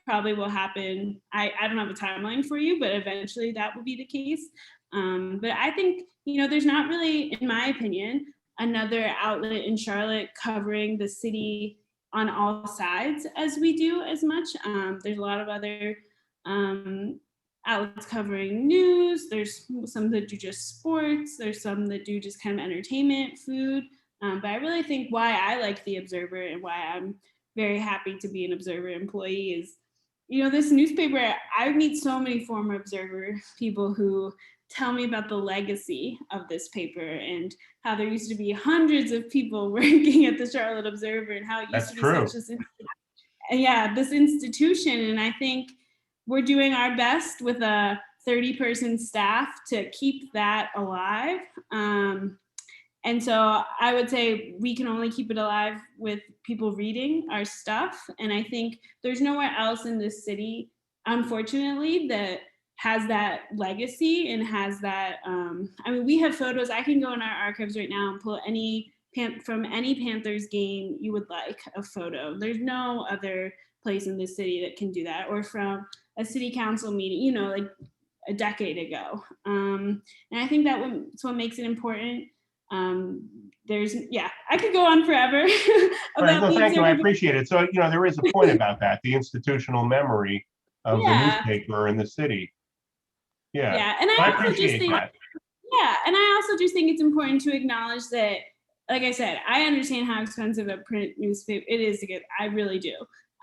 probably will happen. I don't have a timeline for you, but eventually that will be the case. But I think, there's not really, in my opinion, another outlet in Charlotte covering the city on all sides as we do as much. There's a lot of other outlets covering news. There's some that do just sports. There's some that do just kind of entertainment, food. But I really think why I like the Observer and why I'm very happy to be an Observer employee is, this newspaper, I meet so many former Observer people who tell me about the legacy of this paper and how there used to be hundreds of people working at the Charlotte Observer and how it used to be such this institution. And I think we're doing our best with a 30-person staff to keep that alive. And so I would say we can only keep it alive with people reading our stuff. And I think there's nowhere else in this city, unfortunately, that has that legacy and has that, we have photos. I can go in our archives right now and pull from any Panthers game you would like a photo. There's no other place in this city that can do that, or from a city council meeting, like a decade ago. And I think that's what makes it important. I could go on forever. Right, no, thank you, I appreciate it. So, there is a point about that, the institutional memory of the newspaper in the city. Yeah, and I appreciate that. Yeah, and I also just think it's important to acknowledge that, like I said, I understand how expensive a print newspaper it is to get. I really do.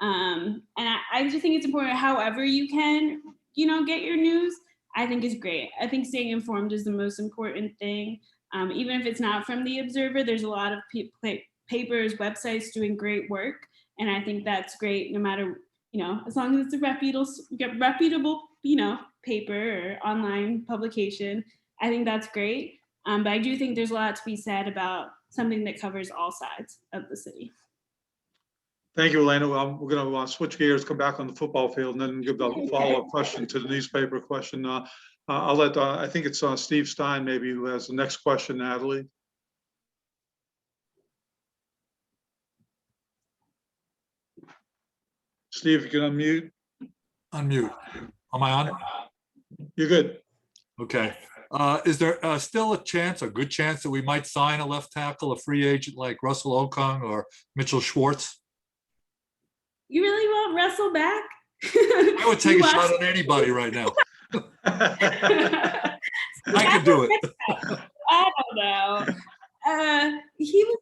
And I just think it's important, however you can, get your news, I think is great. I think staying informed is the most important thing. Even if it's not from the Observer, there's a lot of papers, websites doing great work. And I think that's great no matter, as long as it's a reputable, paper or online publication, I think that's great. But I do think there's a lot to be said about something that covers all sides of the city. Thank you, Alaina. We're going to switch gears, come back on the football field, and then give the follow-up question to the newspaper question. I'll let, I think it's Steve Stein maybe who has the next question, Natalie. Steve, you can unmute. Unmute. Am I on? You're good. Okay. Is there still a good chance that we might sign a left tackle, a free agent like Russell Okung or Mitchell Schwartz? You really want Russell back? I would take a shot on anybody right now. I could do it. I don't know. He was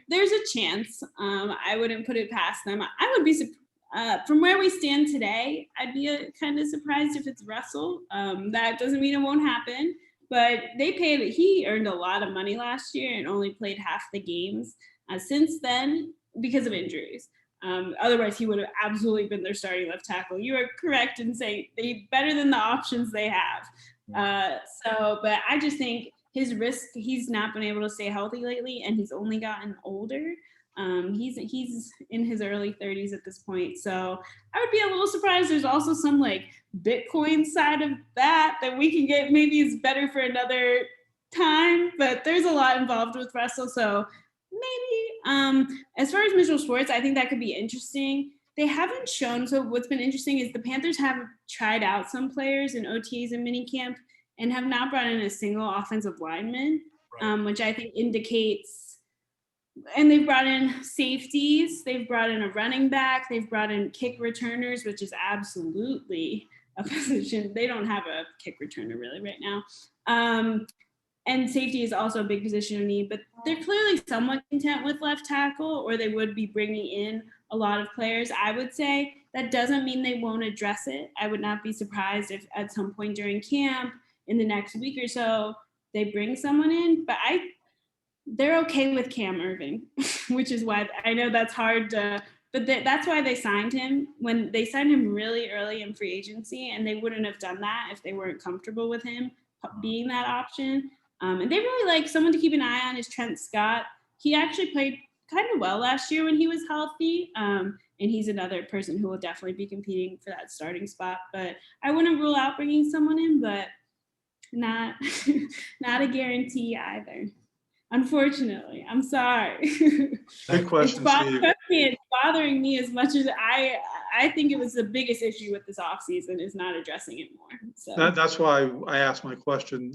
there's a chance. I wouldn't put it past them. I would be from where we stand today, I'd be kind of surprised if it's Russell. That doesn't mean it won't happen, but he earned a lot of money last year and only played half the games since then because of injuries. Otherwise, he would have absolutely been their starting left tackle. You are correct in saying they're better than the options they have. But I just think his risk, he's not been able to stay healthy lately, and he's only gotten older. He's in his early 30s at this point. So I would be a little surprised. There's also some Bitcoin side of that we can get, maybe is better for another time, but there's a lot involved with Russell. So maybe as far as Mitchell Schwartz, I think that could be interesting. They haven't shown, so what's been interesting is the Panthers have tried out some players in OTAs and minicamp and have not brought in a single offensive lineman, which I think indicates, and they've brought in safeties, they've brought in a running back, they've brought in kick returners, which is absolutely a position. They don't have a kick returner really right now. And safety is also a big position of need, but they're clearly somewhat content with left tackle, or they would be bringing in a lot of players. I would say that doesn't mean they won't address it. I would not be surprised if at some point during camp in the next week or so they bring someone in, but they're okay with Cam Irving, which is why I know that's hard to, but that's why they signed him when they signed him really early in free agency, and they wouldn't have done that if they weren't comfortable with him being that option. And they really like someone to keep an eye on is Trent Scott. He actually played kind of well last year when he was healthy. And he's another person who will definitely be competing for that starting spot. But I wouldn't rule out bringing someone in, but not a guarantee either. Unfortunately, I'm sorry. Good question, Steve. Trust me, it's bothering me as much as I think it was the biggest issue with this offseason is not addressing it more. So That's why I asked my question.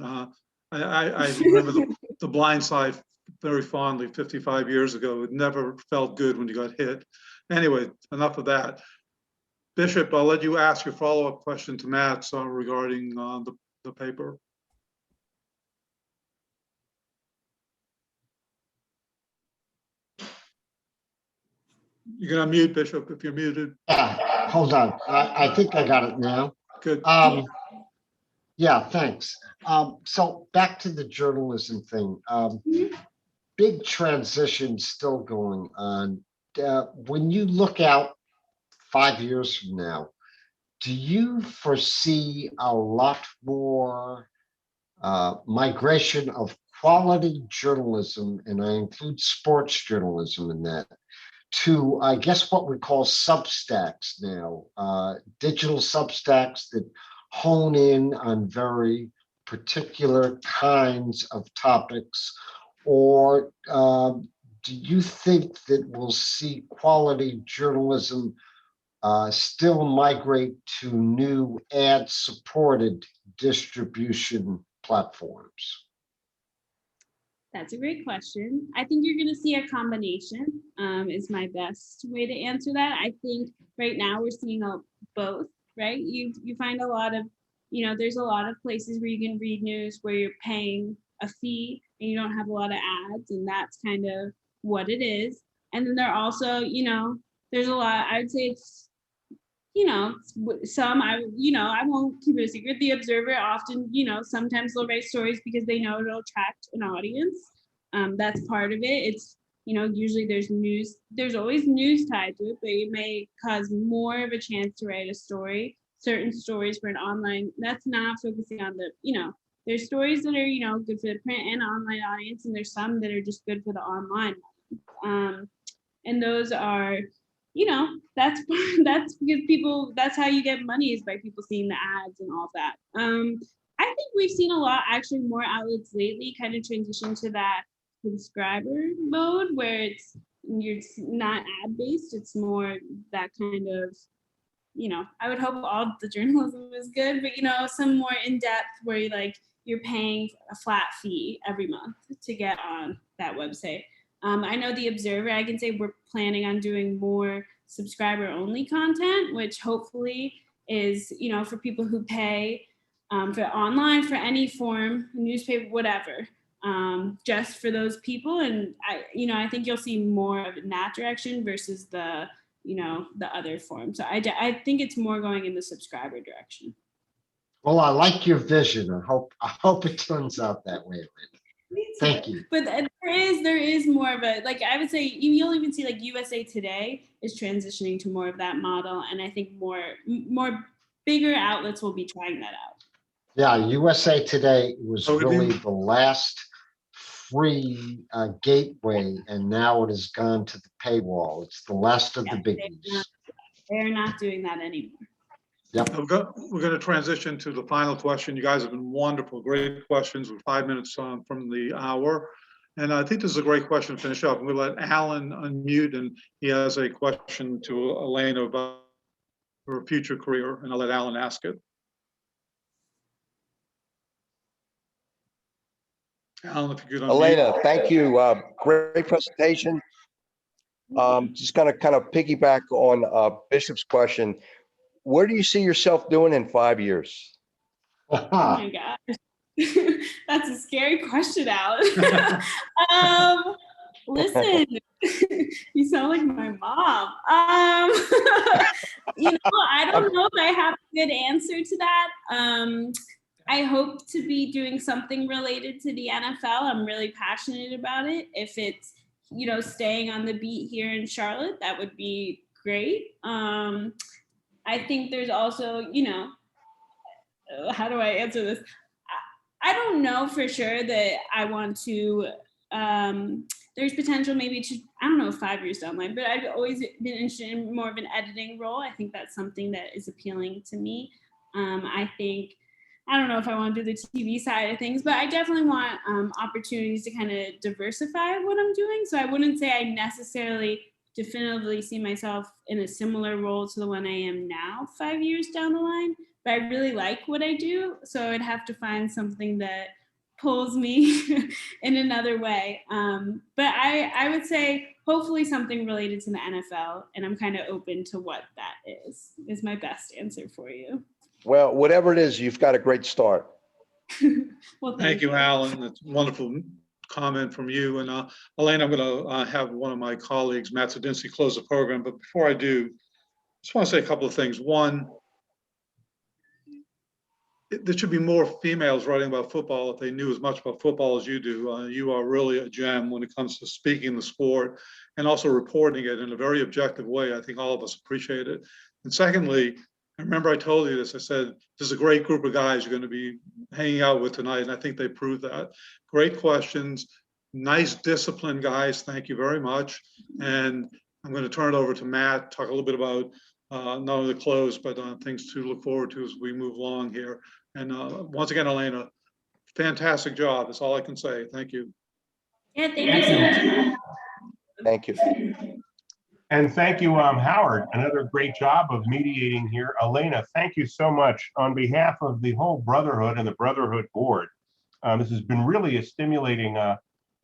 I remember the blind side very fondly 55 years ago. It never felt good when you got hit. Anyway, enough of that. Bishop, I'll let you ask your follow-up question to Matt regarding the paper. You're gonna mute, Bishop, if you're muted. Yeah, hold on. I think I got it now. Good. Yeah, thanks. So back to the journalism thing. Big transition still going on. When you look out 5 years from now, do you foresee a lot more migration of quality journalism, and I include sports journalism in that, to, I guess, what we call Substacks now, digital Substacks that hone in on very particular kinds of topics? Or do you think that we'll see quality journalism still migrate to new ad-supported distribution platforms? that's a great question. I think you're going to see a combination is my best way to answer that. I think right now we're seeing both, right? You find a lot of, there's a lot of places where you can read news where you're paying a fee and you don't have a lot of ads, and that's kind of what it is. And then there are also, there's a lot, I would say it's, some, I won't keep it a secret. The Observer often, sometimes they'll write stories because they know it'll attract an audience. That's part of it. It's, usually there's always news tied to it, but it may cause more of a chance to write a story, certain stories for an online, that's not focusing on the, there's stories that are, good for the print and online audience, and there's some that are just good for the online. And those are, that's because people, that's how you get money, is by people seeing the ads and all that. I think we've seen a lot, actually more outlets lately kind of transition to that subscriber mode where you're not ad based, it's more that kind of, I would hope all the journalism is good, but some more in depth where you're paying a flat fee every month to get on that website. I know the Observer, I can say we're planning on doing more subscriber only content, which hopefully is, for people who pay for online, for any form, newspaper, whatever, just for those people. And I think you'll see more of in that direction versus the other form. So I think it's more going in the subscriber direction. Well, I like your vision. I hope it turns out that way. Thank you. But there is more of a, I would say you'll even see USA Today is transitioning to more of that model. And I think more bigger outlets will be trying that out. Yeah, USA Today was really the last free gateway, and now it has gone to the paywall. It's the last of the biggies. They're not doing that anymore. Yep. We're going to transition to the final question. You guys have been wonderful, great questions. We're 5 minutes from the hour. And I think this is a great question to finish up. We'll let Alan unmute, and he has a question to Alaina about her future career, and I'll let Alan ask it. Alan, if you could unmute. Alaina, thank you. Great presentation. Just going to kind of piggyback on Bishop's question. Where do you see yourself doing in 5 years? Oh my gosh. That's a scary question, Alan. Listen, You sound like my mom. I don't know if I have a good answer to that. I hope to be doing something related to the NFL. I'm really passionate about it. If it's, staying on the beat here in Charlotte, that would be great. I think there's also, how do I answer this? I don't know for sure that I want to, there's potential maybe to, I don't know, 5 years down the line, but I've always been interested in more of an editing role. I think that's something that is appealing to me. I don't know if I want to do the TV side of things, but I definitely want opportunities to kind of diversify what I'm doing. So I wouldn't say I necessarily definitively see myself in a similar role to the one I am now 5 years down the line, but I really like what I do. So I'd have to find something that pulls me in another way. But I would say hopefully something related to the NFL, and I'm kind of open to what that is my best answer for you. Well, whatever it is, you've got a great start. Well, Thank you, Alan. That's a wonderful comment from you. And Alaina, I'm going to have one of my colleagues, Matt Zadinsky, close the program. But before I do, I just want to say a couple of things. One, there should be more females writing about football if they knew as much about football as you do. You are really a gem when it comes to speaking the sport and also reporting it in a very objective way. I think all of us appreciate it. And secondly, I remember I told you this, I said, this is a great group of guys you're going to be hanging out with tonight. And I think they proved that. Great questions, nice disciplined guys. Thank you very much. And I'm going to turn it over to Matt, talk a little bit about not only the close, but things to look forward to as we move along here. And once again, Alaina, fantastic job. That's all I can say. Thank you. Yeah, thank you so much. Thank you. And thank you, Howard. Another great job of mediating here. Alaina, thank you so much on behalf of the whole Brotherhood and the Brotherhood board. This has been really a stimulating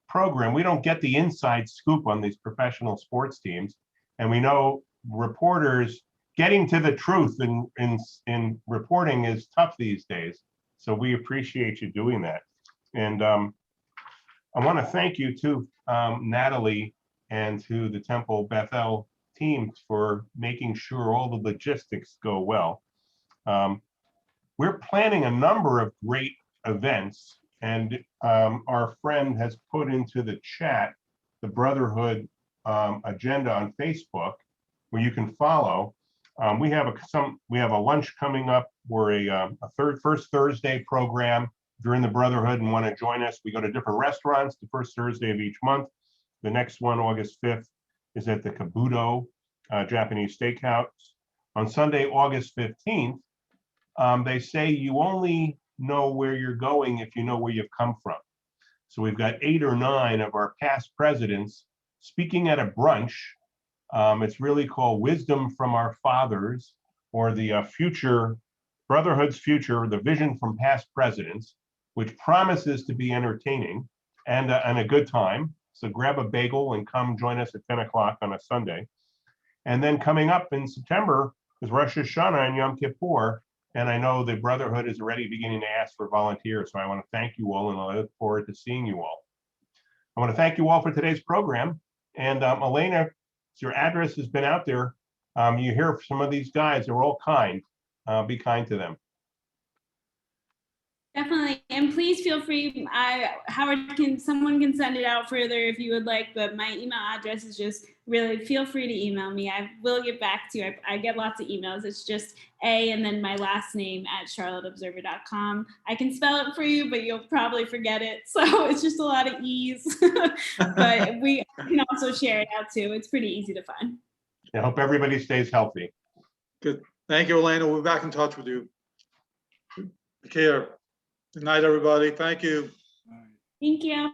program. We don't get the inside scoop on these professional sports teams. And we know reporters getting to the truth in reporting is tough these days. So we appreciate you doing that. And I want to thank you too, Natalie, and to the Temple Bethel teams for making sure all the logistics go well. We're planning a number of great events, and our friend has put into the chat the Brotherhood agenda on Facebook, where you can follow. We have a lunch coming up. We're a first Thursday program during the Brotherhood, and want to join us. We go to different restaurants the first Thursday of each month. The next one, August 5th, is at the Kabuto Japanese Steakhouse. On Sunday, August 15th, they say you only know where you're going if you know where you've come from. So we've got 8 or 9 of our past presidents speaking at a brunch. It's really called Wisdom from Our Fathers, or the future, Brotherhood's future, the vision from past presidents, which promises to be entertaining and a good time. So grab a bagel and come join us at 10 o'clock on a Sunday. And then coming up in September is Rosh Hashanah and Yom Kippur. And I know the Brotherhood is already beginning to ask for volunteers. So I want to thank you all, and I look forward to seeing you all. I want to thank you all for today's program. And Alaina, your address has been out there. You hear some of these guys, they're all kind. Be kind to them. Definitely, and please feel free. Howard, someone can send it out further if you would like, but my email address is just really, feel free to email me. I will get back to you. I get lots of emails. It's just A and then my last name at charlotteobserver.com. I can spell it for you, but you'll probably forget it. So it's just a lot of E's, but we can also share it out too. It's pretty easy to find. I hope everybody stays healthy. Good. Thank you, Alaina. We'll be back in touch with you. Take care. Good night, everybody. Thank you. Thank you.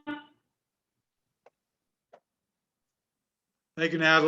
Thank you, Natalie.